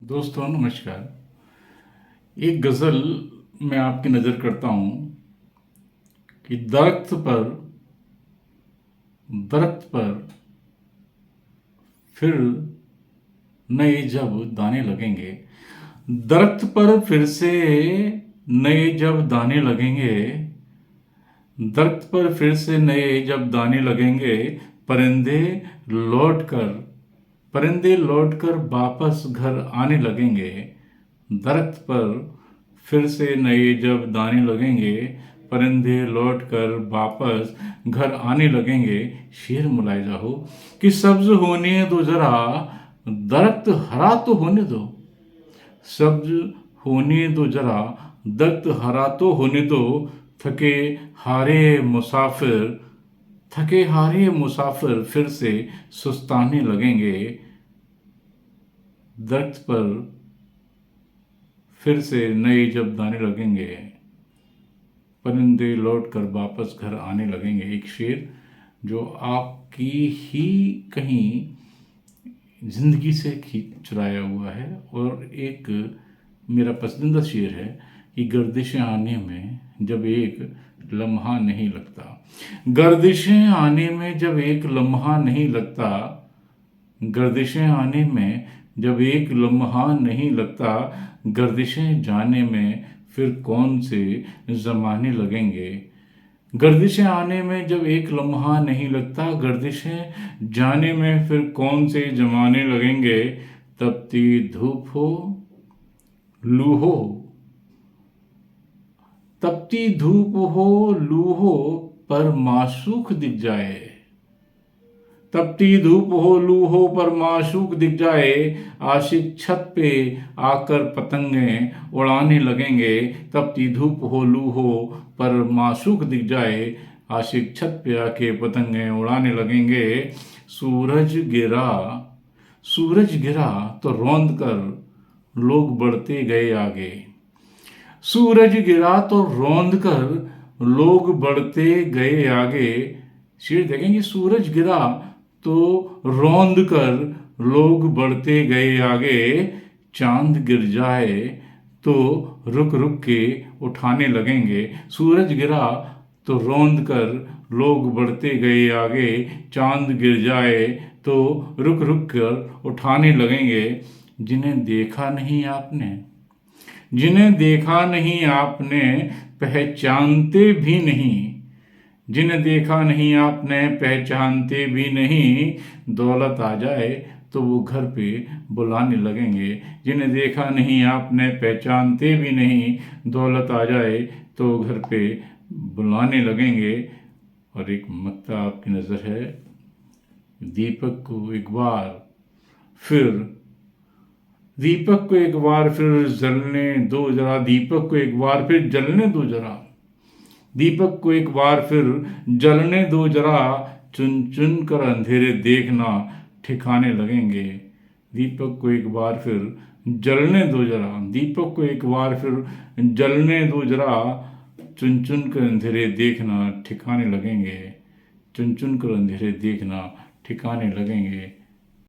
दोस्तों नमस्कार। एक गज़ल मैं आपकी नज़र करता हूँ कि दरख्त पर फिर नए जब दाने लगेंगे। दरख्त पर फिर से नए जब दाने लगेंगे। दरख्त पर फिर से नए जब दाने लगेंगे। परिंदे लौटकर परिंदे लौटकर वापस घर आने लगेंगे। दरख्त पर फिर से नए जब दाने लगेंगे। परिंदे लौटकर वापस घर आने लगेंगे। शेर मुलायजा हो कि सब्ज होने दो जरा, दरख्त हरा तो होने दो। सब्ज होने दो जरा, दरख्त हरा तो होने दो। थके हारे मुसाफिर थके हारे मुसाफिर फिर से सुस्ताने लगेंगे। दरख्त पर फिर से नए जब दाने लगेंगे। परिंदे लौट कर वापस घर आने लगेंगे। एक शेर जो आपकी ही कहीं जिंदगी से चुराया हुआ है। और एक मेरा पसंदीदा शेर है कि गर्दिशें आने में जब एक लम्हा नहीं लगता। गर्दिशें आने में जब एक लम्हा नहीं लगता। गर्दिशें आने में जब एक लम्हा नहीं लगता। गर्दिशें जाने में फिर कौन से ज़माने लगेंगे। गर्दिशें आने में जब एक लम्हा नहीं लगता। गर्दिशें जाने में फिर कौन से ज़माने लगेंगे। तपती धूप हो लू हो तपती धूप हो लू हो पर माशूक दिख जाए। तपती धूप हो लू हो पर माशूक दिख जाए। आशिक छत पे आकर पतंगे उड़ाने लगेंगे। तपती धूप हो लू हो पर माशूक दिख जाए। आशिक छत पे आके पतंगे उड़ाने लगेंगे। सूरज गिरा सूरज गिरा तो रौंद कर लोग बढ़ते गए आगे। सूरज गिरा तो रौंद कर लोग बढ़ते गए आगे। शेर देखेंगे, सूरज गिरा तो रौंद कर लोग बढ़ते गए आगे। चांद गिर जाए तो रुक रुक के उठाने लगेंगे। सूरज गिरा तो रौंद कर लोग बढ़ते गए आगे। चांद गिर जाए तो रुक रुक कर उठाने लगेंगे। जिन्हें देखा नहीं आपने पहचानते भी नहीं। जिन्हें देखा नहीं आपने पहचानते भी नहीं। दौलत आ जाए तो वो घर पे बुलाने लगेंगे। जिन्हें देखा नहीं आपने पहचानते भी नहीं। दौलत आ जाए तो घर पे बुलाने लगेंगे। और एक मक्ता आपकी नज़र है। दीपक को एक बार फिर दीपक को एक बार फिर जलने दो जरा। दीपक को एक बार फिर जलने दो जरा। दीपक को एक बार फिर जलने दो जरा। चुन चुन कर अंधेरे देखना ठिकाने लगेंगे। दीपक को एक बार फिर जलने दो जरा। दीपक को एक बार फिर जलने दो जरा। चुन चुन कर अंधेरे देखना ठिकाने लगेंगे। चुन चुन कर अंधेरे देखना ठिकाने लगेंगे।